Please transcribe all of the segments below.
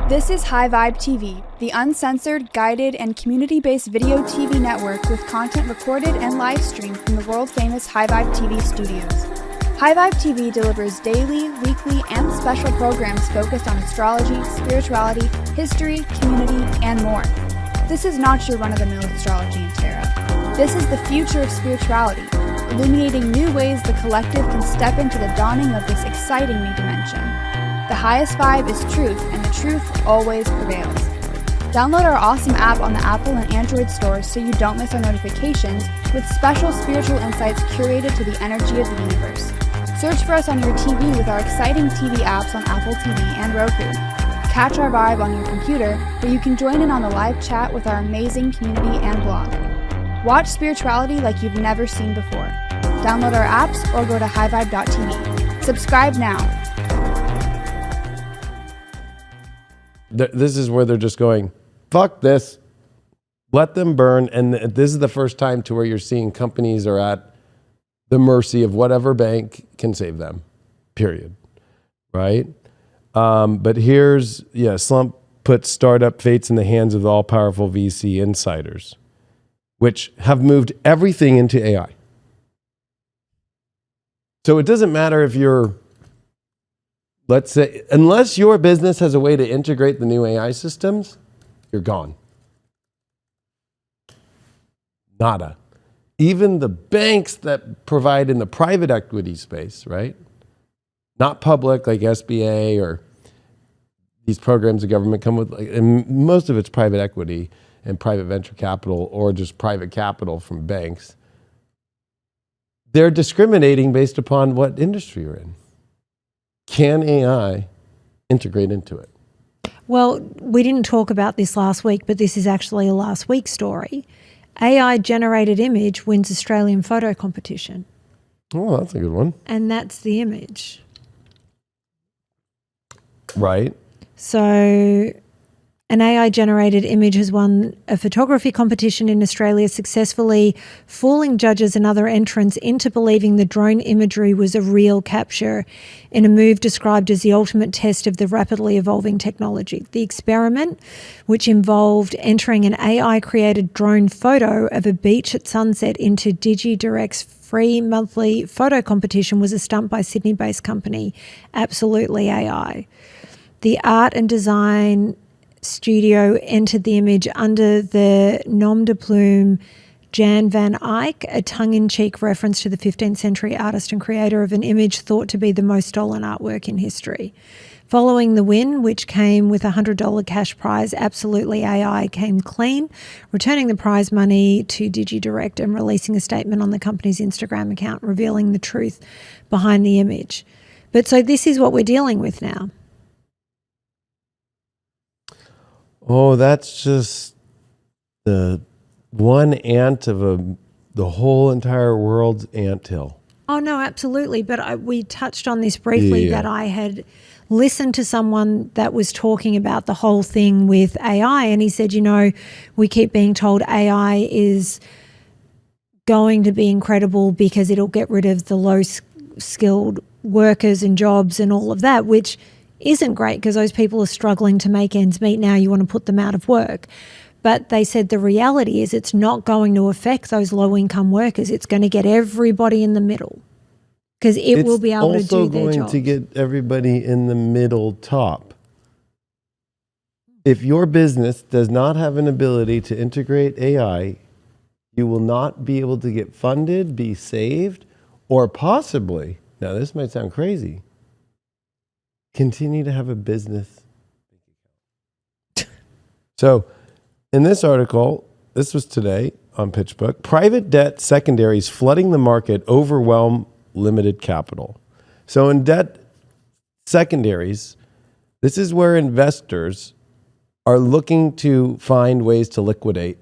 This is High Vibe TV, the uncensored, guided, and community-based video TV network with content recorded and live streamed from the world-famous High Vibe TV studios. High Vibe TV delivers daily, weekly, and special programs focused on astrology, spirituality, history, community, and more. This is not your run-of-the-mill astrology and tarot. This is the future of spirituality, illuminating new ways the collective can step into the dawning of this exciting new dimension. The highest vibe is truth, and the truth always prevails. Download our awesome app on the Apple and Android stores so you don't miss our notifications, with special spiritual insights curated to the energy of the universe. Search for us on your TV with our exciting TV apps on Apple TV and Roku. Catch our vibe on your computer, where you can join in on the live chat with our amazing community and blog. Watch spirituality like you've never seen before. Download our apps or go to highvibe.tv. Subscribe now. This is where they're just going, fuck this, let them burn. And this is the first time to where you're seeing companies are at the mercy of whatever bank can save them, period. Right? But here's, slump puts startup fates in the hands of the all-powerful VC insiders, which have moved everything into AI. So it doesn't matter if you're, let's say, unless your business has a way to integrate the new AI systems, you're gone. Nada. Even the banks that provide in the private equity space, right? Not public like SBA or these programs the government come with, and most of it's private equity and private venture capital or just private capital from banks. They're discriminating based upon what industry you're in. Can AI integrate into it? Well, we didn't talk about this last week, but this is actually a last week story. AI generated image wins Australian photo competition. Oh, that's a good one. And that's the image. Right. So an AI-generated image has won a photography competition in Australia successfully, fooling judges and other entrants into believing the drone imagery was a real capture in a move described as the ultimate test of the rapidly evolving technology. The experiment, which involved entering an AI-created drone photo of a beach at sunset into DigiDirect's free monthly photo competition, was a stunt by Sydney-based company Absolutely AI. The art and design studio entered the image under the nom de plume Jan van Eyck, a tongue-in-cheek reference to the 15th century artist and creator of an image thought to be the most stolen artwork in history. Following the win, which came with a $100 cash prize, Absolutely AI came clean, returning the prize money to DigiDirect and releasing a statement on the company's Instagram account revealing the truth behind the image. But so this is what we're dealing with now. Oh, that's just the one ant of the whole entire world's anthill. Oh, no, absolutely. But we touched on this briefly, that I had listened to someone that was talking about the whole thing with AI. And he said, we keep being told AI is going to be incredible because it'll get rid of the low-skilled workers and jobs and all of that, which isn't great because those people are struggling to make ends meet now. You want to put them out of work. But they said the reality is it's not going to affect those low-income workers. It's going to get everybody in the middle because it will be able to do their jobs. It's also going to get everybody in the middle top. If your business does not have an ability to integrate AI, you will not be able to get funded, be saved, or possibly, now this might sound crazy, continue to have a business. So in this article, this was today on PitchBook, private debt secondaries flooding the market overwhelm limited capital. So in debt secondaries, this is where investors are looking to find ways to liquidate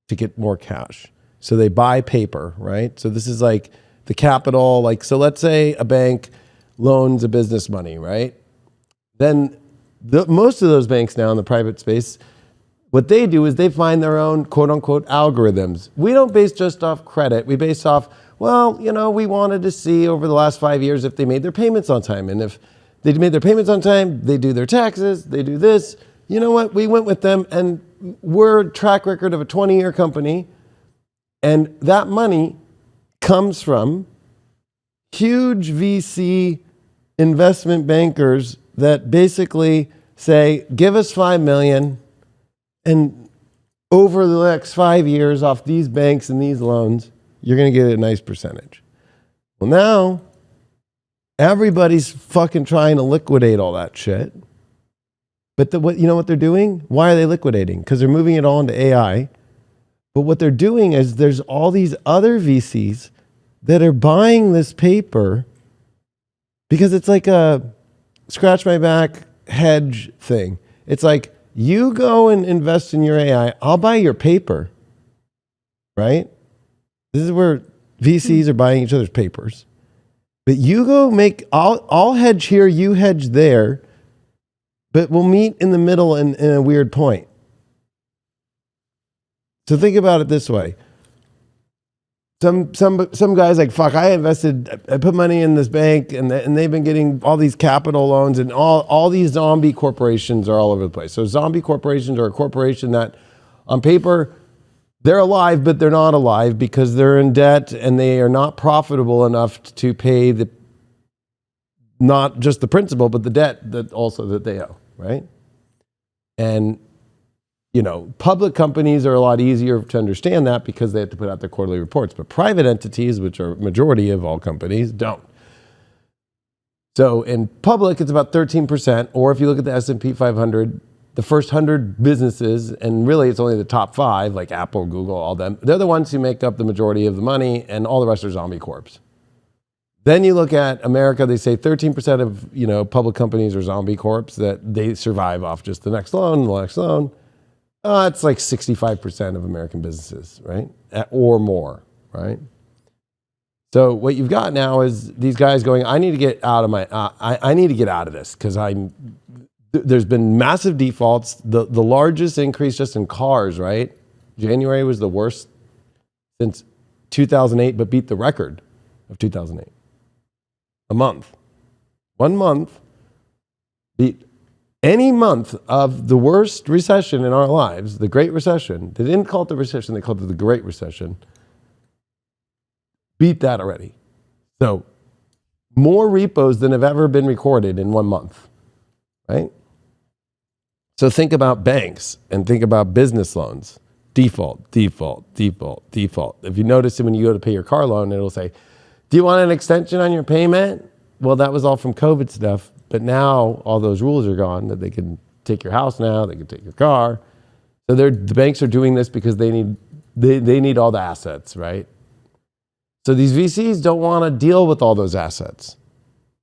to get more cash. So they buy paper, right? So this is like the capital, so let's say a bank loans a business money, right? Then most of those banks now in the private space, what they do is they find their own quote unquote algorithms. We don't base just off credit. We base off, we wanted to see over the last 5 years if they made their payments on time. And if They made their payments on time. They do their taxes. They do this. You know what? We went with them, and we're a track record of a 20-year company. And that money comes from huge VC investment bankers that basically say, give us $5 million, and over the next 5 years off these banks and these loans, you're going to get a nice percentage. Well, now everybody's fucking trying to liquidate all that shit. But you know what they're doing? Why are they liquidating? Because they're moving it all into AI. But what they're doing is there's all these other VCs that are buying this paper because it's like a scratch my back hedge thing. It's like, you go and invest in your AI, I'll buy your paper, right? This is where VCs are buying each other's papers. But you go I'll hedge here, you hedge there, but we'll meet in the middle in a weird point. So think about it this way. Some guys like, fuck, I put money in this bank and they've been getting all these capital loans, and all these zombie corporations are all over the place. So zombie corporations are a corporation that on paper, they're alive, but they're not alive because they're in debt and they are not profitable enough to pay not just the principal, but the debt that they owe, right? And public companies are a lot easier to understand that because they have to put out their quarterly reports, but private entities, which are majority of all companies, don't. So in public, it's about 13%, or if you look at the S&P 500, the first 100 businesses, and really it's only the top 5, like Apple, Google, all them, they're the ones who make up the majority of the money, and all the rest are zombie corps. Then you look at America, they say 13% of public companies are zombie corps, that they survive off just the next loan, the next loan. It's like 65% of American businesses, right? Or more, right? So what you've got now is these guys going, I need to get out of I need to get out of this because there's been massive defaults. The largest increase just in cars, right? January was the worst since 2008, but beat the record of 2008. A month. 1 month beat any month of the worst recession in our lives, the Great Recession. They didn't call it the recession, they called it the Great Recession. Beat that already. So more repos than have ever been recorded in 1 month, right? So think about banks and think about business loans. Default, default, default, default. If you notice it when you go to pay your car loan, it'll say, do you want an extension on your payment? Well, that was all from COVID stuff. But now all those rules are gone, that they can take your house now, they can take your car. So the banks are doing this because they need all the assets, right? So these VCs don't want to deal with all those assets,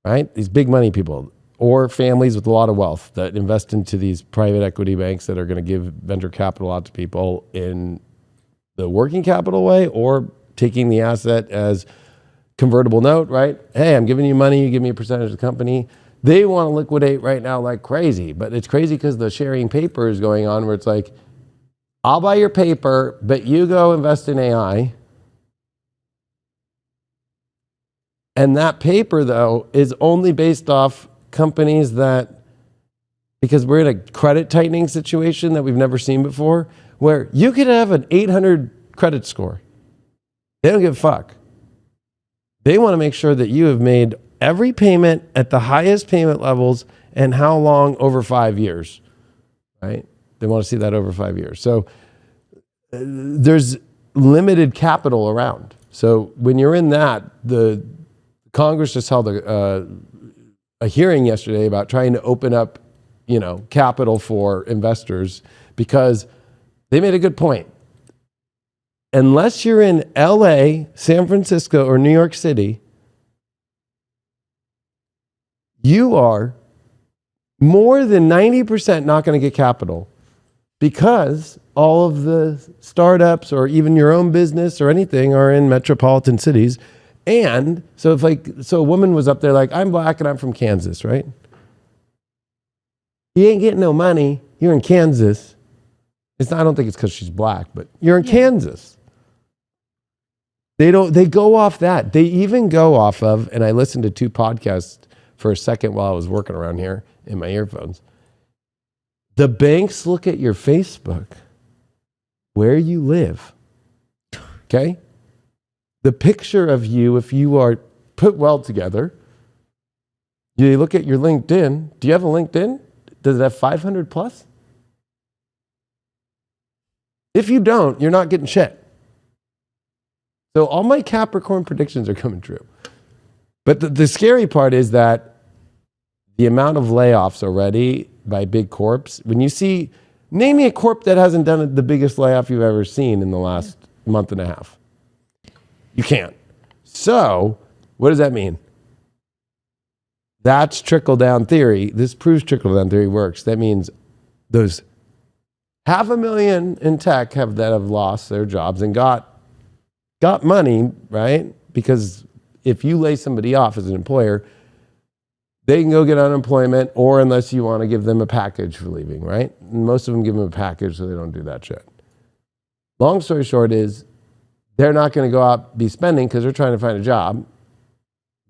right? These big money people or families with a lot of wealth that invest into these private equity banks that are going to give venture capital out to people in the working capital way or taking the asset as convertible note, right? Hey, I'm giving you money, you give me a percentage of the company. They want to liquidate right now like crazy, but it's crazy because the sharing paper is going on where it's like, I'll buy your paper, but you go invest in AI. And that paper, though, is only based off companies that, because we're in a credit tightening situation that we've never seen before, where you could have an 800 credit score. They don't give a fuck. They want to make sure that you have made every payment at the highest payment levels and how long over 5 years, right? They want to see that over 5 years. So there's limited capital around. So when you're in that, the Congress just held a hearing yesterday about trying to open up, capital for investors because they made a good point. Unless you're in LA, San Francisco, or New York City, you are more than 90% not going to get capital because all of the startups or even your own business or anything are in metropolitan cities. And so a woman was up there like, I'm black and I'm from Kansas, right? You ain't getting no money. You're in Kansas. I don't think it's because she's black, but you're in Kansas. They go off that. They even go off of, and I listened to 2 podcasts for a second while I was working around here in my earphones. The banks look at your Facebook, where you live. Okay? The picture of you, if you are put well together, you look at your LinkedIn. Do you have a LinkedIn? Does it have 500 plus? If you don't, you're not getting shit. So all my Capricorn predictions are coming true. But the scary part is that the amount of layoffs already by big corps, when you see, name me a corp that hasn't done the biggest layoff you've ever seen in the last month and a half. You can't. So what does that mean? That's trickle-down theory. This proves trickle-down theory works. That means those 500,000 in tech that have lost their jobs and got money, right? Because if you lay somebody off as an employer, they can go get unemployment, or unless you want to give them a package for leaving, right? And most of them give them a package, so they don't do that shit. Long story short is, they're not going to go out be spending because they're trying to find a job.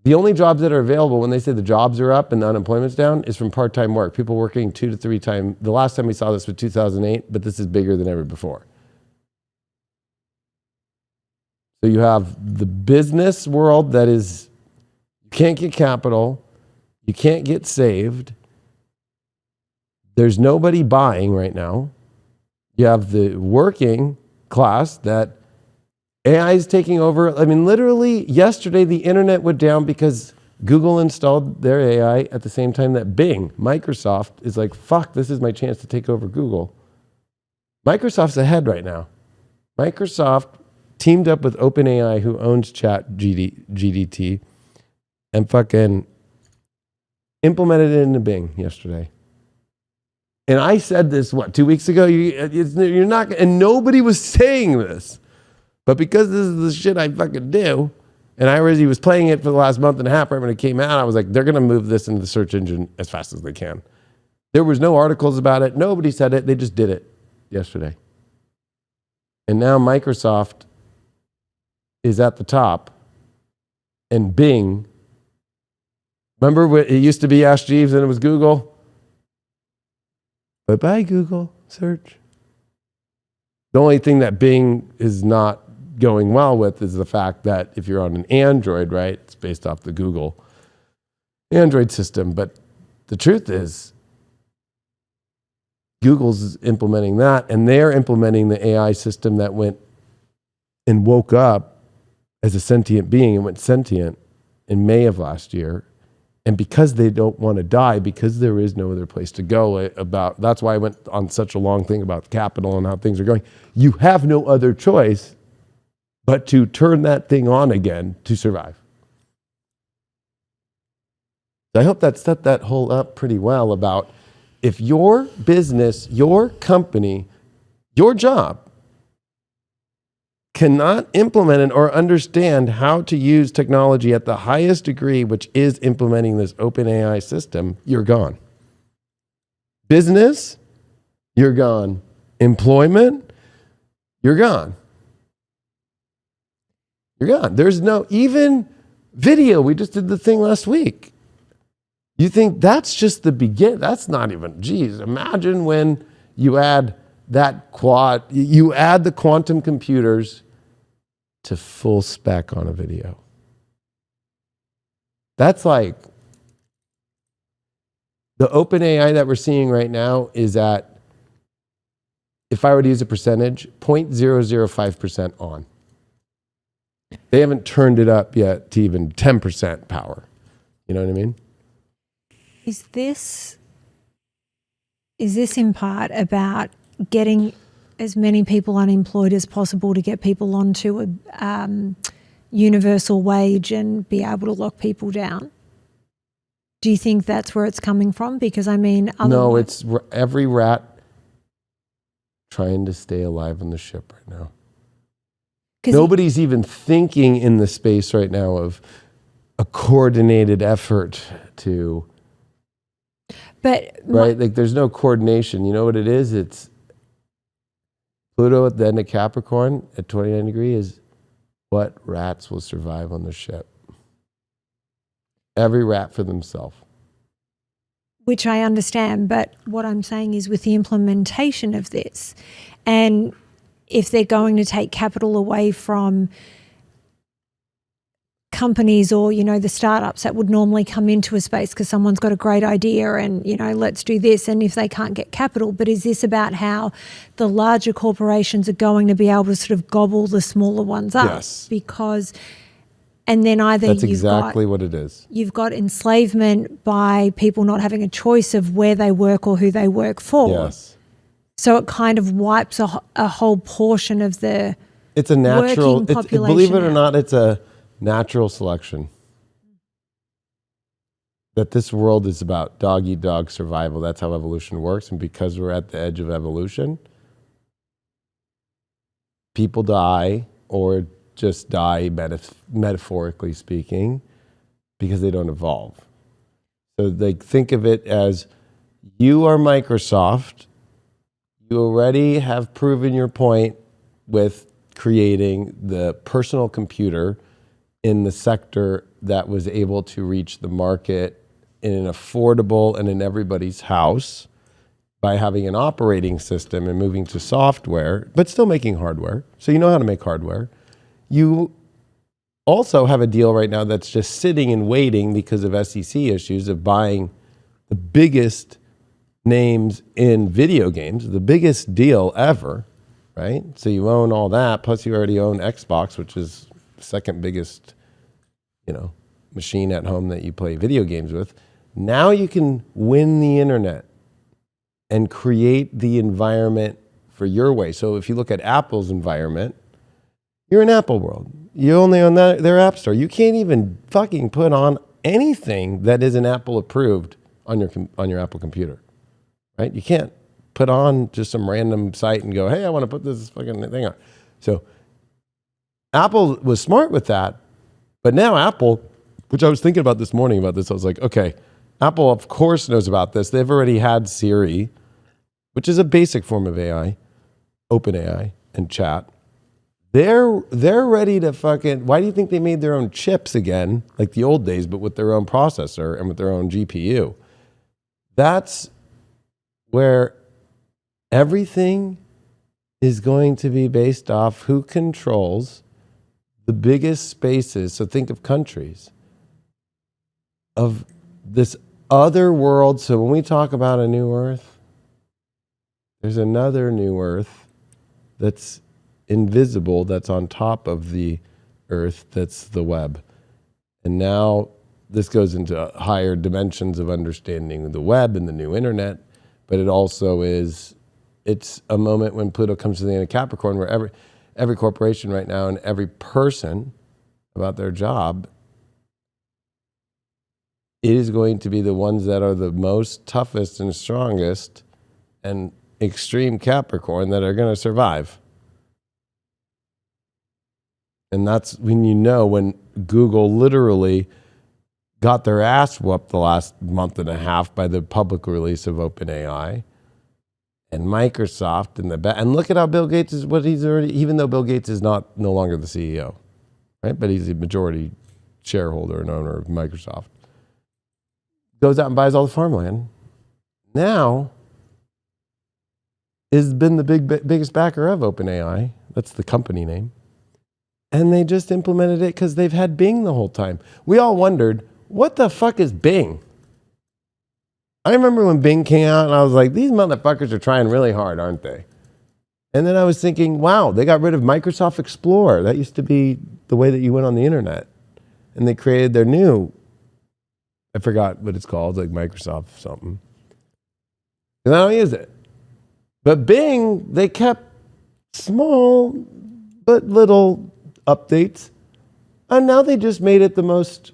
The only jobs that are available when they say the jobs are up and the unemployment's down is from part-time work. People working 2 to 3 times. The last time we saw this was 2008, but this is bigger than ever before. So you have the business world that is, you can't get capital, you can't get saved. There's nobody buying right now. You have the working class that AI is taking over. I mean, literally yesterday, the internet went down because Google installed their AI at the same time that Bing, Microsoft, is like, fuck, this is my chance to take over Google. Microsoft's ahead right now. Microsoft teamed up with OpenAI, who owns GDT, and fucking implemented it into Bing yesterday. And I said this, 2 weeks ago? You're not, and nobody was saying this. But because this is the shit I fucking do, and I already was playing it for the last month and a half, right when it came out, I was like, they're going to move this into the search engine as fast as they can. There was no articles about it. Nobody said it. They just did it yesterday. And now Microsoft is at the top, and Bing, remember it used to be Ask Jeeves and it was Google? Bye-bye, Google search. The only thing that Bing is not going well with is the fact that if you're on an Android, right, it's based off the Google Android system. But the truth is, Google's implementing that, and they're implementing the AI system that went and woke up as a sentient being and went sentient in May of last year. And because they don't want to die, because there is no other place to go, that's why I went on such a long thing about capital and how things are going. You have no other choice but to turn that thing on again to survive. I hope that set that whole up pretty well about if your business, your company, your job cannot implement it or understand how to use technology at the highest degree, which is implementing this open AI system, you're gone. Business, you're gone. Employment, you're gone. You're gone. There's no, even video, we just did the thing last week. You think that's just the begin? That's not even, geez, imagine when you add you add the quantum computers to full spec on a video. That's like, the open AI that we're seeing right now is at, if I were to use a percentage, 0.005% on. They haven't turned it up yet to even 10% power. You know what I mean? Is this in part about getting as many people unemployed as possible to get people onto a universal wage and be able to lock people down? Do you think that's where it's coming from? Because I mean, no, it's every rat trying to stay alive on the ship right now. Nobody's even thinking in the space right now of a coordinated effort to, right? Like there's no coordination. You know what it is? It's Pluto at the end of Capricorn at 29 degrees is what rats will survive on the ship. every rat for themselves. Which I understand, but what I'm saying is with the implementation of this, and if they're going to take capital away from companies or, the startups that would normally come into a space because someone's got a great idea and, let's do this, and if they can't get capital, but is this about how the larger corporations are going to be able to sort of gobble the smaller ones up? Yes. Because, and then either That's exactly what it is. You've got enslavement by people not having a choice of where they work or who they work for. Yes. So it kind of wipes a whole portion of the It's a natural, working population believe it or out. not, it's a natural selection. That this world is about dog eat dog survival. That's how evolution works. And because we're at the edge of evolution, people die or just die metaphorically speaking because they don't evolve. So they think of it as you are Microsoft. You already have proven your point with creating the personal computer in the sector that was able to reach the market in an affordable and in everybody's house by having an operating system and moving to software, but still making hardware. So you know how to make hardware. You also have a deal right now that's just sitting and waiting because of SEC issues of buying the biggest names in video games, the biggest deal ever, right? So you own all that, plus you already own Xbox, which is the second biggest, machine at home that you play video games with. Now you can win the internet and create the environment for your way. So if you look at Apple's environment, you're in Apple world. You only own their app store. You can't even fucking put on anything that isn't Apple approved on your Apple computer, right? You can't put on just some random site and go, hey, I want to put this fucking thing on. So Apple was smart with that, but now Apple, which I was thinking about this morning about this, I was like, okay, Apple of course knows about this. They've already had Siri, which is a basic form of AI, OpenAI and chat. They're ready to fucking, why do you think they made their own chips again, like the old days, but with their own processor and with their own GPU? That's where everything is going to be based off who controls the biggest spaces. So think of countries of this other world. So when we talk about a new Earth, there's another new Earth that's invisible, that's on top of the Earth, that's the web. And now this goes into higher dimensions of understanding the web and the new internet, but it also it's a moment when Pluto comes to the end of Capricorn, where every corporation right now and every person about their job, it is going to be the ones that are the most toughest and strongest and extreme Capricorn that are going to survive. And that's when Google literally got their ass whooped the last month and a half by the public release of OpenAI. And Microsoft and look at how Bill Gates is what he's already, even though Bill Gates is no longer the CEO, right? But he's the majority shareholder and owner of Microsoft. Goes out and buys all the farmland. Now has been the biggest backer of OpenAI. That's the company name. And they just implemented it because they've had Bing the whole time. We all wondered, what the fuck is Bing? I remember when Bing came out and I was like, these motherfuckers are trying really hard, aren't they? And then I was thinking, wow, they got rid of Microsoft Explorer. That used to be the way that you went on the internet. And they created their new, I forgot what it's called, like Microsoft something. And I don't use it. But Bing, they kept small but little updates. And now they just made it the most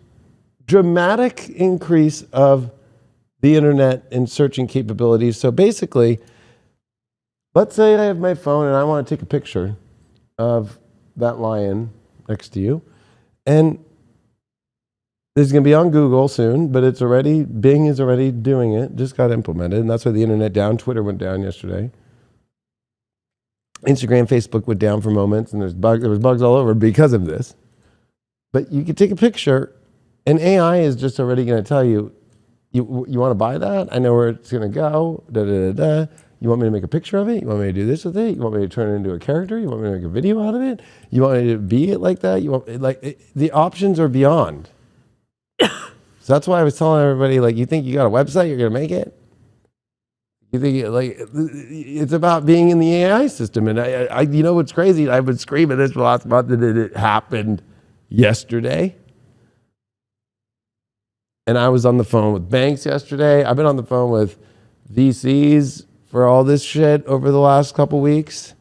dramatic increase of the internet and searching capabilities. So basically, let's say I have my phone and I want to take a picture of that lion next to you. And this is going to be on Google soon, but Bing is already doing it, just got implemented. And that's why the internet down. Twitter went down yesterday. Instagram, Facebook went down for moments, and there was bugs all over because of this. But you could take a picture And AI is just already going to tell you, you want to buy that? I know where it's going to go. Da, da, da, da. You want me to make a picture of it? You want me to do this with it? You want me to turn it into a character? You want me to make a video out of it? You want me to be it like that? You want the options are beyond. So that's why I was telling everybody, like, you think you got a website, you're going to make it? You think it's about being in the AI system. And I you know what's crazy? I would scream at this last month that it happened yesterday. And I was on the phone with banks yesterday. I've been on the phone with VCs for all this shit over the last couple weeks,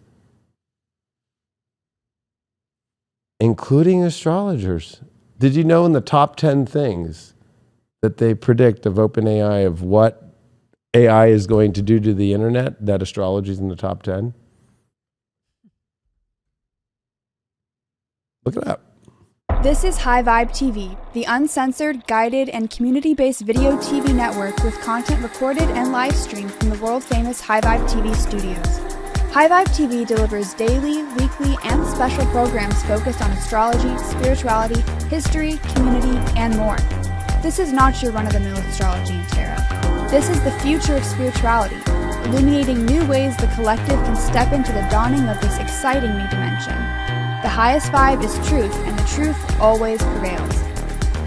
including astrologers. Did you know in the top 10 things that they predict of OpenAI of what AI is going to do to the internet, that astrology is in the top 10? Look it up. This is High Vibe TV, the uncensored, guided, and community-based video TV network with content recorded and live streamed from the world-famous High Vibe TV studios. High Vibe TV delivers daily, weekly, and special programs focused on astrology, spirituality, history, community, and more. This is not your run-of-the-mill astrology and tarot. This is the future of spirituality, illuminating new ways the collective can step into the dawning of this exciting new dimension. The highest vibe is truth, and the truth always prevails.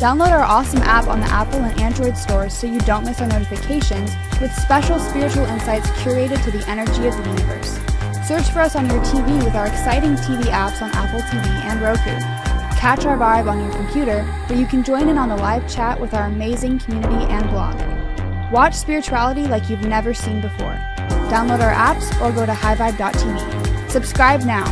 Download our awesome app on the Apple and Android stores so you don't miss our notifications with special spiritual insights curated to the energy of the universe. Search for us on your TV with our exciting TV apps on Apple TV and Roku. Catch our vibe on your computer where you can join in on the live chat with our amazing community and blog. Watch spirituality like you've never seen before. Download our apps or go to highvibe.tv. Subscribe now.